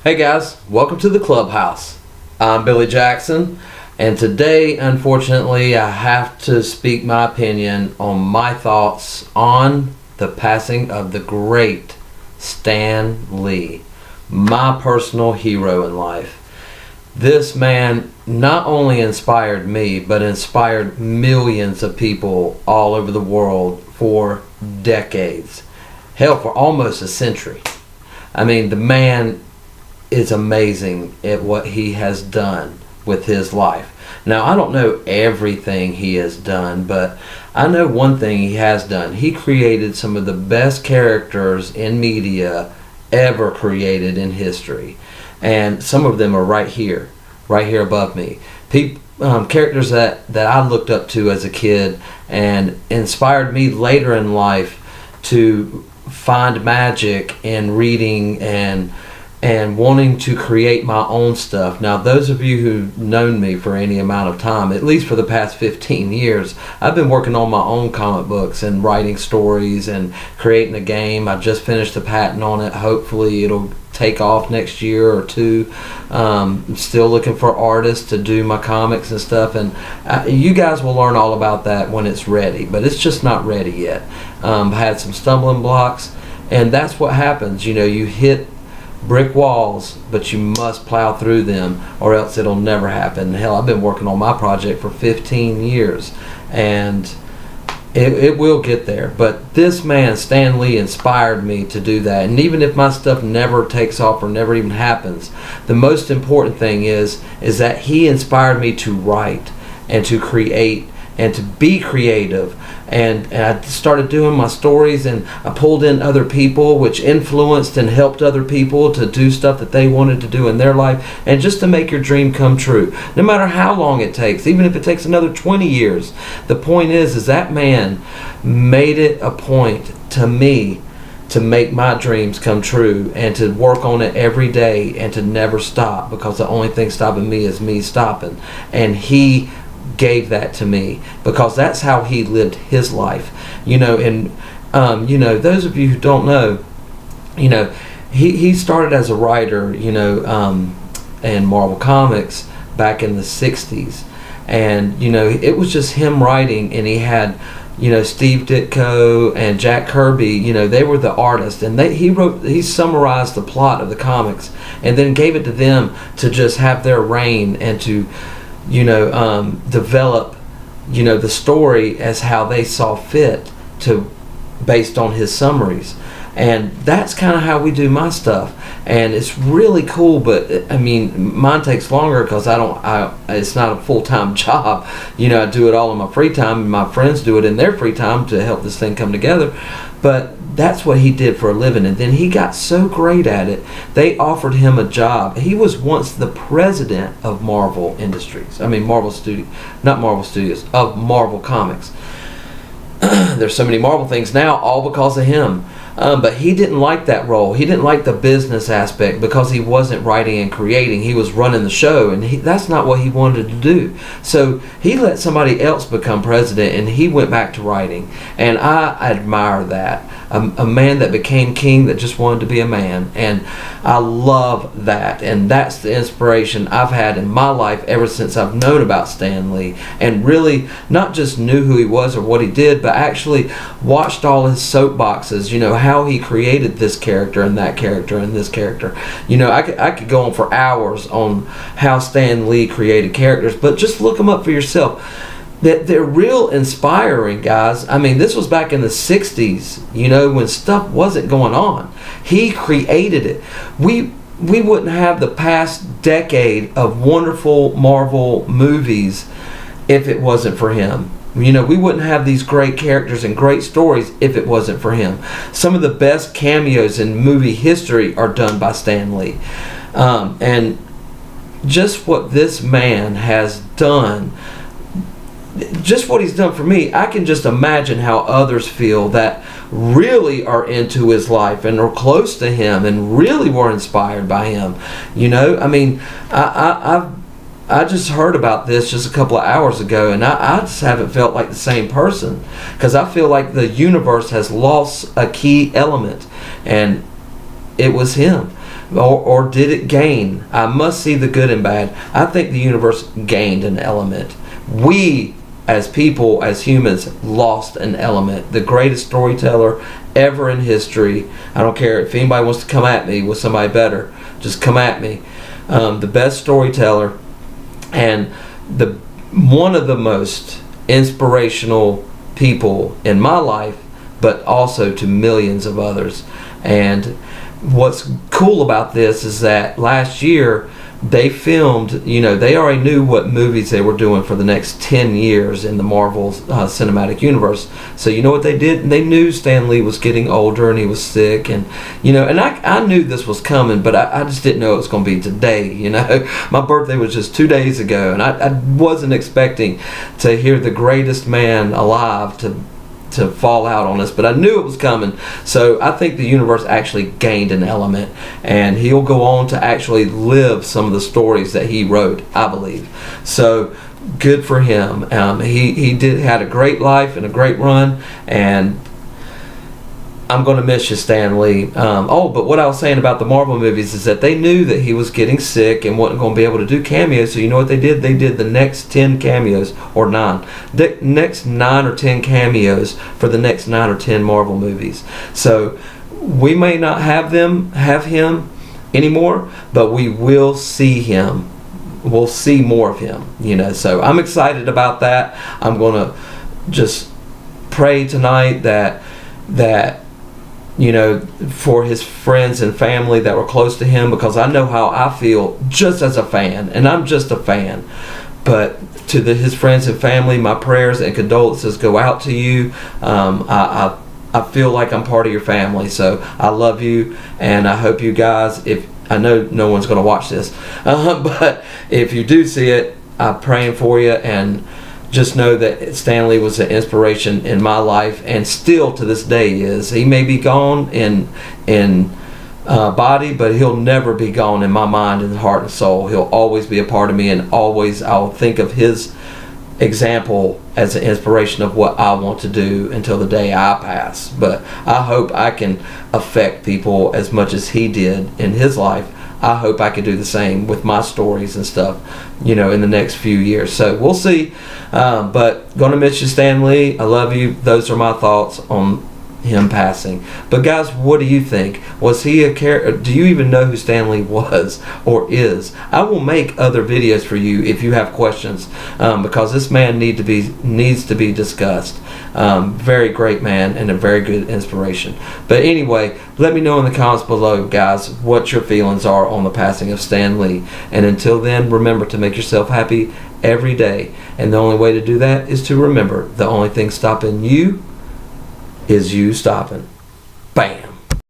Hey guys, welcome to the clubhouse. I'm Billy Jackson, and today, unfortunately, I have to speak my opinion on my thoughts on the passing of the great Stan Lee, my personal hero in life. This man not only inspired me, but inspired millions of people all over the world for decades. Hell, for almost a century. I mean, the man is amazing at what he has done with his life. Now, I don't know everything he has done, but I know one thing he has done. He created some of the best characters in media ever created in history. And some of them are right here above me. Characters that I looked up to as a kid and inspired me later in life to find magic in reading and wanting to create my own stuff. Now, those of you who've known me for any amount of time, at least for the past 15 years, I've been working on my own comic books and writing stories and creating a game. I just finished the patent on it. Hopefully it'll take off next year or two. I'm still looking for artists to do my comics and stuff, and you guys will learn all about that when it's ready, but it's just not ready yet. I had some stumbling blocks, and that's what happens. You hit brick walls, but you must plow through them or else it'll never happen. Hell, I've been working on my project for 15 years and it will get there. But this man, Stan Lee, inspired me to do that. And even if my stuff never takes off or never even happens, the most important thing is that he inspired me to write and to create and to be creative. And I started doing my stories, and I pulled in other people, which influenced and helped other people to do stuff that they wanted to do in their life, and just to make your dream come true. No matter how long it takes, even if it takes another 20 years, the point is that man made it a point to me to make my dreams come true and to work on it every day and to never stop, because the only thing stopping me is me stopping. And he gave that to me because that's how he lived his life. And those of you who don't know, he started as a writer, in Marvel Comics back in the 60s. And, it was just him writing, and he had, Steve Ditko and Jack Kirby, they were the artists, and he summarized the plot of the comics and then gave it to them to just have their reign and to develop, the story as how they saw fit based on his summaries. And that's kind of how we do my stuff. And it's really cool, but I mean, mine takes longer because it's not a full-time job. I do it all in my free time, and my friends do it in their free time to help this thing come together. But that's what he did for a living. And then he got so great at it, they offered him a job. He was once the president of Marvel Industries. I mean, not Marvel Studios, of Marvel Comics. There's so many Marvel things now, all because of him. But he didn't like that role. He didn't like the business aspect because he wasn't writing and creating. He was running the show, and that's not what he wanted to do. So he let somebody else become president, and he went back to writing. And I admire that. A man that became king that just wanted to be a man. And I love that. And that's the inspiration I've had in my life ever since I've known about Stan Lee. And really not just knew who he was or what he did, but actually watched all his soapboxes, how he created this character and that character and this character. I could go on for hours on how Stan Lee created characters, but just look them up for yourself. They're real inspiring, guys. I mean, this was back in the 60s, when stuff wasn't going on. He created it. We wouldn't have the past decade of wonderful Marvel movies if it wasn't for him. We wouldn't have these great characters and great stories if it wasn't for him. Some of the best cameos in movie history are done by Stan Lee. And just what this man has done, just what he's done for me, I can just imagine how others feel that really are into his life and are close to him and really were inspired by him. I mean, I just heard about this just a couple of hours ago, and I just haven't felt like the same person, because I feel like the universe has lost a key element, and it was him. or did it gain? I must see the good and bad. I think the universe gained an element. We, as people, as humans, lost an element. The greatest storyteller ever in history. I don't care if anybody wants to come at me with somebody better. Just come at me. The best storyteller and one of the most inspirational people in my life, but also to millions of others. And what's cool about this is that last year they filmed, they already knew what movies they were doing for the next 10 years in the Marvel Cinematic Universe. So you know what they did? They knew Stan Lee was getting older and he was sick, and I knew this was coming, but I just didn't know it was going to be today. My birthday was just 2 days ago, and I wasn't expecting to hear the greatest man alive to fall out on us, but I knew it was coming. So I think the universe actually gained an element, and he'll go on to actually live some of the stories that he wrote, I believe. So good for him. He had a great life and a great run, and I'm going to miss you, Stan Lee. But what I was saying about the Marvel movies is that they knew that he was getting sick and wasn't going to be able to do cameos. So you know what they did? They did the next 10 cameos, or 9. The next 9 or 10 cameos for the next 9 or 10 Marvel movies. So we may not have him anymore, but we will see him. We'll see more of him. So I'm excited about that. I'm going to just pray tonight that for his friends and family that were close to him, because I know how I feel just as a fan, and I'm just a fan. But to his friends and family, my prayers and condolences go out to you. I feel like I'm part of your family, so I love you, and I hope you guys, I know no one's going to watch this, but if you do see it, I'm praying for you, and just know that Stan Lee was an inspiration in my life, and still to this day is. He may be gone in body, but he'll never be gone in my mind and heart and soul. He'll always be a part of me, and always I'll think of his example as an inspiration of what I want to do until the day I pass. But I hope I can affect people as much as he did in his life. I hope I could do the same with my stories and stuff, in the next few years. So we'll see. But gonna miss you, Stan Lee. I love you. Those are my thoughts on him passing. But guys, what do you think? Was he a character? Do you even know who Stan Lee was or is? I will make other videos for you if you have questions, because this man needs to be discussed. Very great man and a very good inspiration. But anyway, let me know in the comments below, guys, what your feelings are on the passing of Stan Lee. And until then, remember to make yourself happy every day. And the only way to do that is to remember the only thing stopping you is you stopping. Bam.